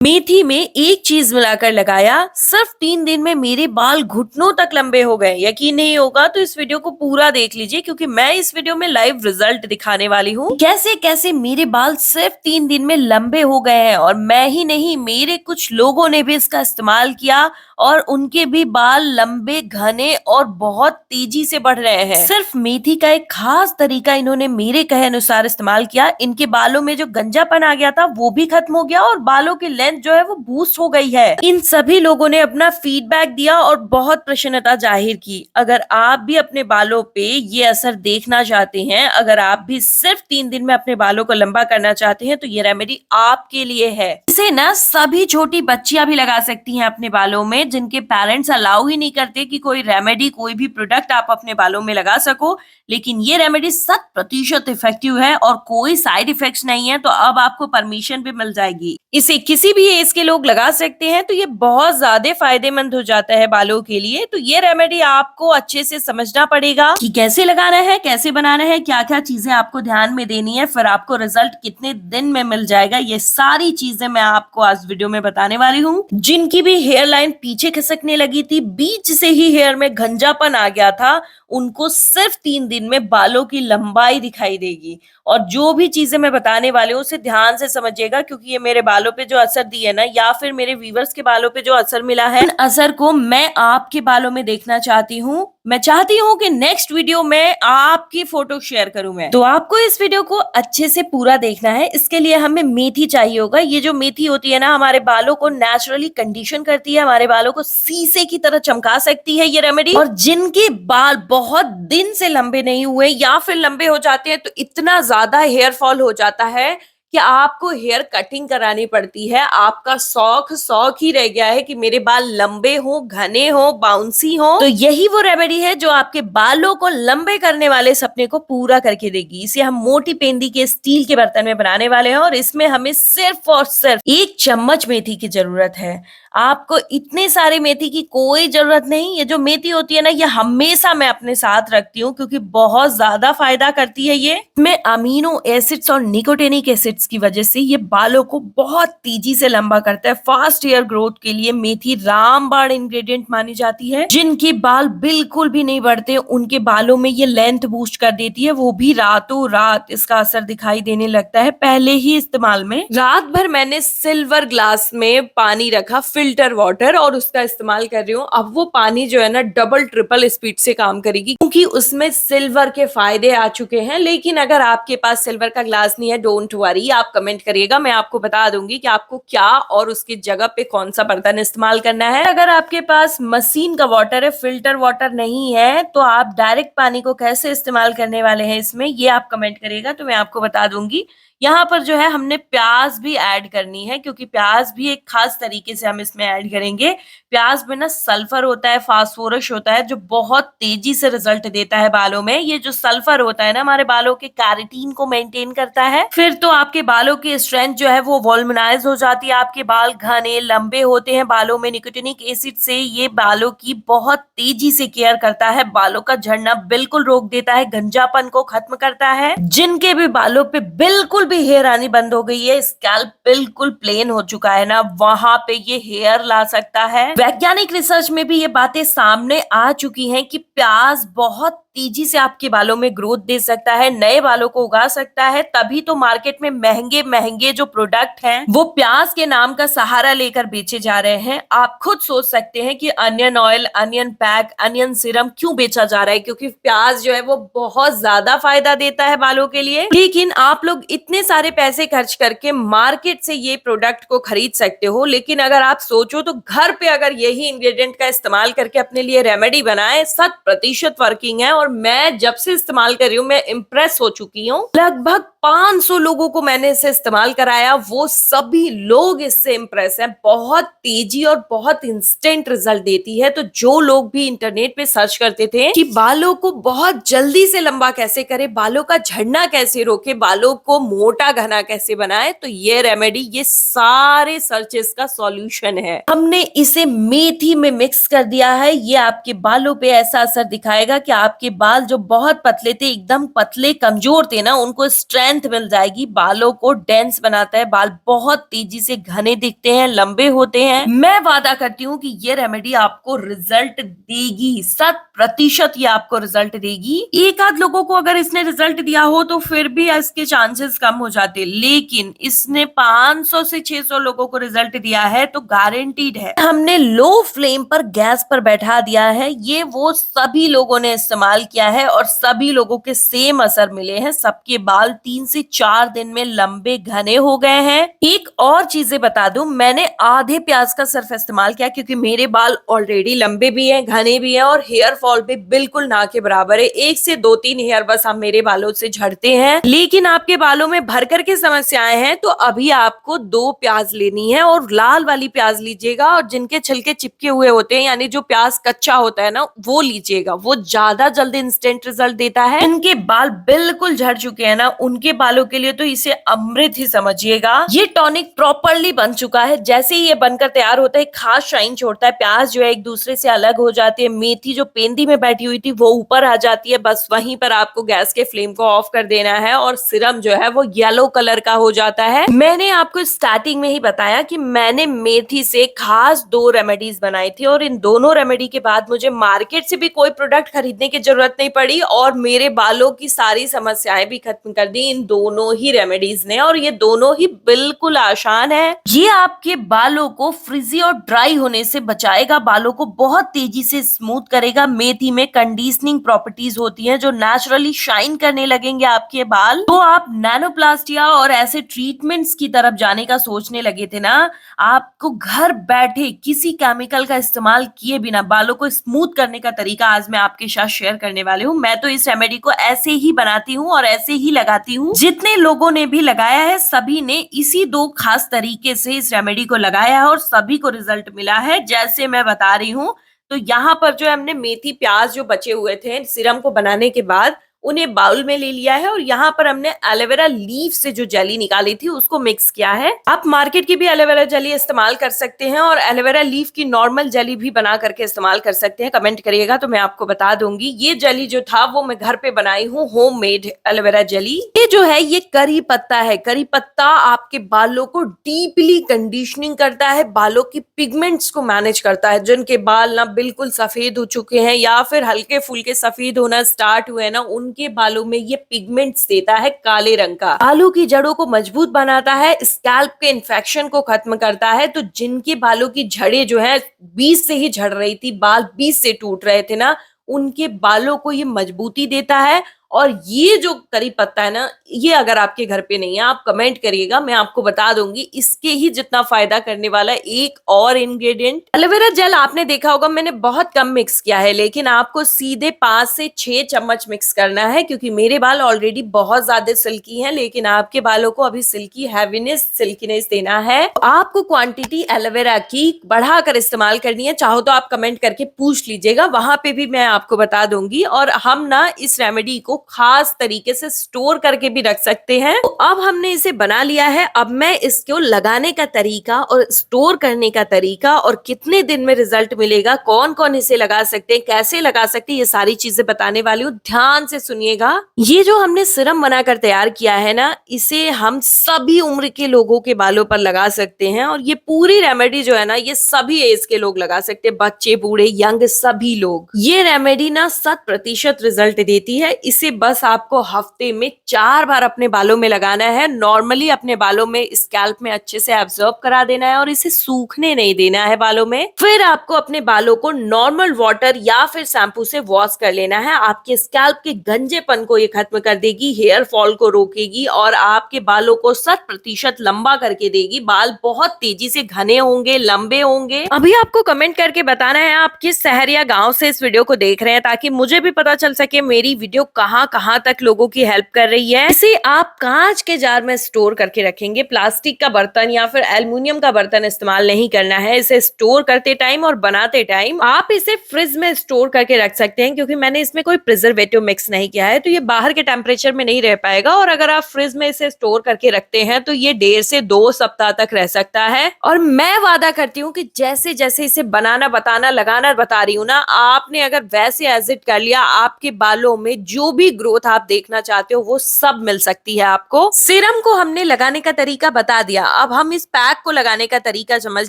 मेथी में एक चीज मिलाकर लगाया, सिर्फ 3 दिन में मेरे बाल घुटनों तक लंबे हो गए। यकीन नहीं होगा तो इस वीडियो को पूरा देख लीजिए, क्योंकि मैं इस वीडियो में लाइव रिजल्ट दिखाने वाली हूँ कैसे कैसे मेरे बाल सिर्फ 3 दिन में लंबे हो गए हैं। और मैं ही नहीं, मेरे कुछ लोगों ने भी इसका इस्तेमाल किया और उनके भी बाल लंबे, घने और बहुत तेजी से बढ़ रहे हैं। सिर्फ मेथी का एक खास तरीका इन्होंने मेरे कहे अनुसार इस्तेमाल किया। इनके बालों में जो गंजापन आ गया था वो भी खत्म हो गया और बालों की लेंथ जो है वो बूस्ट हो गई है। इन सभी लोगों ने अपना फीडबैक दिया और बहुत प्रसन्नता जाहिर की। अगर आप भी अपने बालों पे ये असर देखना चाहते हैं, अगर आप भी सिर्फ 3 दिन में अपने बालों को लंबा करना चाहते हैं, तो ये रेमेडी आपके लिए है। इसे ना सभी छोटी बच्चियां भी लगा सकती हैं अपने बालों में, जिनके पेरेंट्स अलाउ ही नहीं करते कि कोई रेमेडी, कोई भी प्रोडक्ट आप अपने बालों में लगा सको। लेकिन ये रेमेडी 100% इफेक्टिव है और कोई साइड इफेक्ट्स नहीं है, तो अब आपको परमिशन भी मिल जाएगी। इसे किसी भी एज के लोग लगा सकते हैं, तो ये बहुत ज्यादा फायदेमंद हो जाता है बालों के लिए। तो ये रेमेडी आपको अच्छे से समझना पड़ेगा कि कैसे लगाना है, कैसे बनाना है, क्या क्या चीजें आपको ध्यान में देनी है, फिर आपको रिजल्ट कितने दिन में मिल जाएगा। ये सारी चीजें मैं आपको आज वीडियो में बताने वाली हूँ। जिनकी भी हेयर लाइन पीछे खिसकने लगी थी, बीच से ही हेयर में घंजापन आ गया था, उनको सिर्फ 3 दिन में बालों की लंबाई दिखाई देगी। और जो भी चीजें मैं बताने वाली हूँ उसे ध्यान से समझिएगा, क्योंकि ये मेरे बालों पे जो असर दिए ना, या फिर मेरे व्यूवर्स के बालों पे जो असर मिला है, असर को मैं आपके बालों में देखना चाहती हूँ। मैं चाहती हूँ कि नेक्स्ट वीडियो में आपकी फोटो शेयर करूं मैं। तो आपको इस वीडियो को अच्छे से पूरा देखना है। इसके लिए हमें मेथी चाहिए होगा। ये जो मेथी होती है ना, हमारे बालों को नेचुरली कंडीशन करती है, हमारे बालों को शीशे की तरह चमका सकती है ये रेमेडी। और जिनके बाल बहुत दिन से लंबे नहीं हुए या फिर लंबे हो जाते हैं, तो इतना ज्यादा हेयर फॉल हो जाता है कि आपको हेयर कटिंग करानी पड़ती है। आपका शौक ही रह गया है कि मेरे बाल लंबे हो, घने हो, बाउंसी हो। तो यही वो रेमेडी है जो आपके बालों को लंबे करने वाले सपने को पूरा करके देगी। इसे हम मोटी पेंदी के स्टील के बर्तन में बनाने वाले हैं और इसमें हमें सिर्फ और सिर्फ 1 चम्मच मेथी की जरूरत है। आपको इतने सारे मेथी की कोई जरूरत नहीं। ये जो मेथी होती है ना, ये हमेशा मैं अपने साथ रखती हूँ, क्योंकि बहुत ज्यादा फायदा करती है ये। इसमें अमीनो एसिड्स और निकोटेनिक एसिड्स की वजह से ये बालों को बहुत तेजी से लंबा करता है। फास्ट हेयर ग्रोथ के लिए मेथी रामबाण इंग्रेडिएंट मानी जाती है। जिनके बाल बिल्कुल भी नहीं बढ़ते, उनके बालों में ये लेंथ बूस्ट कर देती है, वो भी रातों रात इसका असर दिखाई देने लगता है पहले ही इस्तेमाल में। रात भर मैंने सिल्वर ग्लास में पानी रखा, फिल्टर वाटर, और उसका इस्तेमाल कर रही हूँ। अब वो पानी जो है ना, डबल ट्रिपल स्पीड से काम करेगी, क्योंकि उसमें सिल्वर के फायदे आ चुके हैं। लेकिन अगर आपके पास सिल्वर का ग्लास नहीं है, डोंट वरी, आप कमेंट करिएगा, मैं आपको बता दूंगी कि आपको क्या और उसकी जगह पे कौन सा बर्तन इस्तेमाल करना है। अगर आपके पास मशीन का वाटर है, फिल्टर वाटर नहीं है, तो आप डायरेक्ट पानी को कैसे इस्तेमाल करने वाले हैं इसमें, ये आप कमेंट करिएगा, तो मैं आपको बता दूंगी। यहाँ पर जो है हमने प्याज भी ऐड करनी है, क्योंकि प्याज भी एक खास तरीके से हम इसमें ऐड करेंगे। प्याज में ना सल्फर होता है, फास्फोरस होता है, जो बहुत तेजी से रिजल्ट देता है बालों में। ये जो सल्फर होता है ना, हमारे बालों के कैरेटीन को मेंटेन करता है। फिर तो आपके बालों की स्ट्रेंथ जो है वो वॉल्यूमाइज हो जाती है, आपके बाल घने लंबे होते हैं। बालों में निकोटिनिक एसिड से ये बालों की बहुत तेजी से केयर करता है, बालों का झड़ना बिल्कुल रोक देता है, गंजापन को खत्म करता है। जिनके भी बालों पे बिल्कुल भी हेयर आनी बंद हो गई है, स्कैल्प बिल्कुल प्लेन हो चुका है ना, वहां पे ये हेयर ला सकता है। वैज्ञानिक रिसर्च में भी ये बातें सामने आ चुकी हैं कि प्याज बहुत तेजी से आपके बालों में ग्रोथ दे सकता है, नए बालों को उगा सकता है। तभी तो मार्केट में महंगे महंगे जो प्रोडक्ट हैं, वो प्याज के नाम का सहारा लेकर बेचे जा रहे हैं। आप खुद सोच सकते हैं कि onion oil, onion pack, onion serum क्यों बेचा जा रहा है, क्योंकि प्याज जो है वो बहुत ज्यादा फायदा देता है बालों के लिए। लेकिन आप लोग इतने सारे पैसे खर्च करके मार्केट से ये प्रोडक्ट को खरीद सकते हो, लेकिन अगर आप सोचो तो घर पे अगर यही इंग्रेडिएंट का इस्तेमाल करके अपने लिए रेमेडी बनाए, 100% वर्किंग है। और मैं जब से इस्तेमाल कर रही हूँ, मैं इम्प्रेस हो चुकी हूँ। लगभग 500 लोगों को मैंने इसे इस्तेमाल कराया, वो सभी लोग इससे इम्प्रेस हैं। बहुत तेजी और बहुत इंस्टेंट रिजल्ट देती है। तो जो लोग भी इंटरनेट पे सर्च करते थे कि बालों को बहुत जल्दी से लंबा कैसे करे, बालों का झड़ना कैसे रोके, बालों को मोटा घना कैसे बनाए, तो ये रेमेडी, ये सारे सर्चेस का सॉल्यूशन है। हमने इसे मेथी में मिक्स कर दिया है। ये आपके बालों पे ऐसा असर दिखाएगा कि आपके आपके बाल जो बहुत पतले थे, एकदम पतले कमजोर थे ना, उनको स्ट्रेंथ मिल जाएगी। बालों को डेंस बनाता है, बाल बहुत तेजी से घने दिखते हैं, लंबे होते हैं। मैं वादा करती हूँ कि ये रेमेडी आपको रिजल्ट देगी, 100% ये आपको रिजल्ट देगी। एक आध लोगों को अगर इसने रिजल्ट दिया हो तो फिर भी इसके चांसेस कम हो जाते, लेकिन इसने 500 से 600 लोगों को रिजल्ट दिया है तो गारंटीड है। हमने लो फ्लेम पर गैस पर बैठा दिया है, ये वो सभी लोगों ने इस्तेमाल किया है और सभी लोगों के सेम असर मिले हैं। सबके बाल 3 से 4 दिन में लंबे घने हो गए हैं। एक और चीजें बता दूं, मैंने आधे प्याज का सिर्फ इस्तेमाल किया क्योंकि मेरे बाल ऑलरेडी लंबे भी हैं, घने भी हैं और हेयर फॉल भी बिल्कुल ना के बराबर है। 1 से 2-3 हेयर बस हम मेरे बालों से झड़ते हैं। लेकिन आपके बालों में भर कर के समस्याएं हैं तो अभी आपको 2 प्याज लेनी है और लाल वाली प्याज लीजिएगा, और जिनके छिलके चिपके हुए होते हैं यानी जो प्याज कच्चा होता है ना, वो लीजिएगा, वो ज्यादा जल्दी इंस्टेंट रिजल्ट देता है। इनके बाल बिल्कुल झड़ चुके हैं ना, उनके बालों के लिए तो इसे अमृत ही समझिएगा। ये टॉनिक प्रॉपरली बन चुका है, जैसे ही ये बनकर तैयार होता है खास शाइन छोड़ता है, प्याज जो है एक दूसरे से अलग हो जाती है, मेथी जो पेंदी में बैठी हुई थी वो ऊपर आ जाती है। बस वहीं पर आपको गैस के फ्लेम को ऑफ कर देना है और सिरम जो है वो येलो कलर का हो जाता है। मैंने आपको स्टार्टिंग में ही बताया कि मैंने मेथी से खास 2 रेमेडीज बनाई थी और इन दोनों रेमेडी के बाद मुझे मार्केट से भी कोई प्रोडक्ट खरीदने की जरूरत नहीं पड़ी और मेरे बालों की सारी समस्याएं भी खत्म कर दी इन दोनों ही रेमेडीज ने, और ये दोनों ही बिल्कुल आसान है। ये आपके बालों को फ्रिजी और ड्राई होने से बचाएगा, बालों को बहुत तेजी से स्मूथ करेगा। मेथी में कंडीशनिंग प्रॉपर्टीज होती हैं जो नेचुरली शाइन करने लगेंगे आपके बाल। तो आप नैनोप्लास्टिया और ऐसे ट्रीटमेंट्स की तरफ जाने का सोचने लगे थे ना, आपको घर बैठे किसी केमिकल का इस्तेमाल किए बिना बालों को स्मूथ करने का तरीका आज मैं आपके साथ शेयर करने वाली हूँ। मैं तो इस रेमेडी को ऐसे ही बनाती हूँ और ऐसे ही लगाती हूँ। जितने लोगों ने भी लगाया है सभी ने इसी 2 खास तरीके से इस रेमेडी को लगाया है और सभी को रिजल्ट मिला है, जैसे मैं बता रही हूँ। तो यहाँ पर जो हमने मेथी प्याज जो बचे हुए थे सिरम को बनाने के बाद, उन्हें बाउल में ले लिया है और यहाँ पर हमने एलोवेरा लीफ से जो जेली निकाली थी उसको मिक्स किया है। आप मार्केट की भी एलोवेरा जेली इस्तेमाल कर सकते हैं और एलोवेरा लीफ की नॉर्मल जेली भी बना करके इस्तेमाल कर सकते हैं। कमेंट करिएगा तो मैं आपको बता दूंगी। ये जेली जो था वो मैं घर पे बनाई हूँ, होममेड एलोवेरा जेली। ये जो है ये करी पत्ता है। करी पत्ता आपके बालों को डीपली कंडीशनिंग करता है, बालों की पिगमेंट्स को मैनेज करता है। जिनके बाल ना बिल्कुल सफेद हो चुके हैं या फिर हल्के फुल्के सफेद होना स्टार्ट हुए ना, उनके बालों में ये पिगमेंट्स देता है काले रंग का। बालों की जड़ों को मजबूत बनाता है, स्कैल्प के इन्फेक्शन को खत्म करता है। तो जिनके बालों की जड़ें जो है 20 से ही झड़ रही थी, बाल 20 से टूट रहे थे ना, उनके बालों को ये मजबूती देता है। और ये जो करी पत्ता है ना, ये अगर आपके घर पे नहीं है आप कमेंट करिएगा, मैं आपको बता दूंगी इसके ही जितना फायदा करने वाला एक और इंग्रेडिएंट। एलोवेरा जेल आपने देखा होगा मैंने बहुत कम मिक्स किया है, लेकिन आपको सीधे 5 से 6 चम्मच मिक्स करना है क्योंकि मेरे बाल ऑलरेडी बहुत ज्यादा सिल्की हैं, लेकिन आपके बालों को अभी सिल्की हैवीनेस सिल्कीनेस देना है। आपको क्वांटिटी एलोवेरा की बढ़ाकर इस्तेमाल करनी है, चाहो तो आप कमेंट करके पूछ लीजिएगा, वहां पे भी मैं आपको बता दूंगी। और हम ना इस रेमेडी को खास तरीके से स्टोर करके भी रख सकते हैं। तो अब हमने इसे बना लिया है, अब मैं इसको लगाने का तरीका और स्टोर करने का तरीका और कितने दिन में रिजल्ट मिलेगा, कौन कौन इसे लगा सकते हैं, कैसे लगा सकते हैं, ये सारी चीजें बताने वाली हूँ। ध्यान से सुनिएगा। ये जो हमने सिरम बनाकर तैयार किया है ना, इसे हम सभी उम्र के लोगों के बालों पर लगा सकते हैं और ये पूरी रेमेडी जो है ना, ये सभी एज के लोग लगा सकते हैं, बच्चे बूढ़े यंग सभी लोग। ये रेमेडी ना 100% रिजल्ट देती है। इसे बस आपको हफ्ते में 4 बार अपने बालों में लगाना है। नॉर्मली अपने बालों में स्कैल्प में अच्छे से एब्जॉर्ब करा देना है और इसे सूखने नहीं देना है बालों में। फिर आपको अपने बालों को नॉर्मल वाटर या फिर शैम्पू से वॉश कर लेना है। आपके स्कैल्प के गंजेपन को ये खत्म कर देगी, हेयर फॉल को रोकेगी और आपके बालों को 100% लंबा करके देगी। बाल बहुत तेजी से घने होंगे, लंबे होंगे। अभी आपको कमेंट करके बताना है आप किस शहर या गाँव से इस वीडियो को देख रहे हैं, ताकि मुझे भी पता चल सके मेरी वीडियो कहाँ कहां कहां तक लोगों की हेल्प कर रही है। इसे आप कांच के जार में स्टोर करके रखेंगे, प्लास्टिक का बर्तन या फिर एल्युमिनियम का बर्तन इस्तेमाल नहीं करना है। इसे स्टोर करते टाइम और बनाते टाइम आप इसे फ्रिज में स्टोर करके रख सकते हैं, क्योंकि मैंने इसमें कोई प्रिजर्वेटिव मिक्स नहीं किया है, तो ये बाहर के टेम्परेचर में नहीं रह पाएगा। और अगर आप फ्रिज में इसे स्टोर करके रखते हैं तो ये 1.5 से 2 सप्ताह तक रह सकता है। और मैं वादा करती हूँ कि जैसे जैसे इसे बनाना बताना लगाना बता रही हूँ ना, आपने अगर वैसे एज इट कर लिया, आपके बालों में जो भी ग्रोथ आप देखना चाहते हो वो सब मिल सकती है आपको। सीरम को हमने लगाने का तरीका बता दिया, अब हम इस पैक को लगाने का तरीका समझ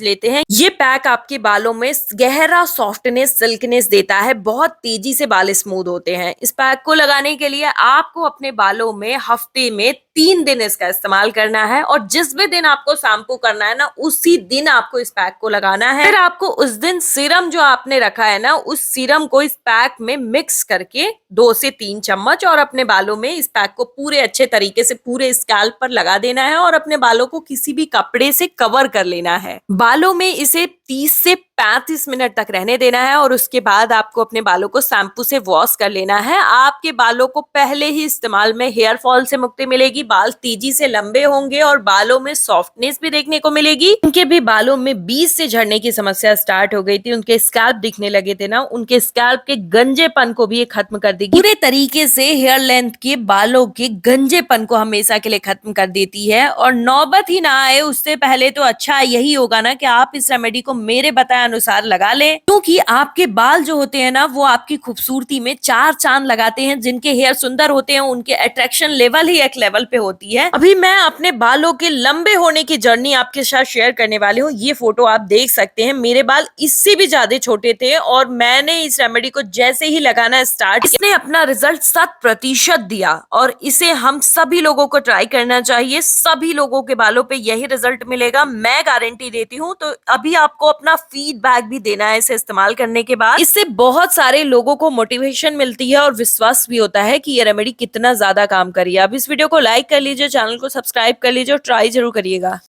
लेते हैं। ये पैक आपके बालों में गहरा सॉफ्टनेस, सिल्कनेस देता है, बहुत तेजी से बाल स्मूथ होते हैं। इस पैक को लगाने के लिए आपको अपने बालों में हफ्ते में 3 दिन इसका इस्तेमाल करना है, और जिस भी दिन आपको शैम्पू करना है ना, उसी दिन आपको इस पैक को लगाना है। फिर आपको उस दिन सीरम जो आपने रखा है ना, उस सीरम को इस पैक में मिक्स करके 2 से 3 चम्मच और अपने बालों में इस पैक को पूरे अच्छे तरीके से पूरे स्कैल्प पर लगा देना है, और अपने बालों को किसी भी कपड़े से कवर कर लेना है। बालों में इसे 30 से 35 मिनट तक रहने देना है, और उसके बाद आपको अपने बालों को शैम्पू से वॉश कर लेना है। आपके बालों को पहले ही इस्तेमाल में हेयर फॉल से मुक्ति मिलेगी, बाल तेजी से लंबे होंगे और बालों में सॉफ्टनेस भी देखने को मिलेगी। उनके भी बालों में बीच से झड़ने की समस्या स्टार्ट हो गई थी, उनके स्कैल्प दिखने लगे थे ना, उनके स्कैल्प के गंजेपन को भी ये खत्म कर देगी। पूरे तरीके से हेयर लेंथ के बालों के गंजेपन को हमेशा के लिए खत्म कर देती है। और नौबत ही ना आए उससे पहले तो अच्छा यही होगा ना कि आप इस रेमेडी को मेरे बताए अनुसार लगा लें, क्योंकि आपके बाल जो होते हैं ना, वो आपकी खूबसूरती में 4 चांद लगाते हैं। जिनके हेयर सुंदर होते हैं उनके अट्रैक्शन लेवल ही एक लेवल पे होती है। अभी मैं अपने बालों के लंबे होने की जर्नी आपके साथ शेयर करने वाली हूँ। ये फोटो आप देख सकते हैं, मेरे बाल इससे भी ज्यादा छोटे थे, और मैंने इस रेमेडी को जैसे ही लगाना स्टार्ट, इसने अपना रिजल्ट 100% दिया, और इसे हम सभी लोगों को ट्राई करना चाहिए। सभी लोगों के बालों पे यही रिजल्ट मिलेगा, मैं गारंटी देती हूँ। तो अभी आपको अपना फीडबैक भी देना है इसे इस्तेमाल करने के बाद। इससे बहुत सारे लोगों को मोटिवेशन मिलती है और विश्वास भी होता है कि ये रेमेडी कितना ज्यादा काम करी है। अब इस वीडियो को लाइक कर लीजिए, चैनल को सब्सक्राइब कर लीजिए और ट्राई जरूर करिएगा।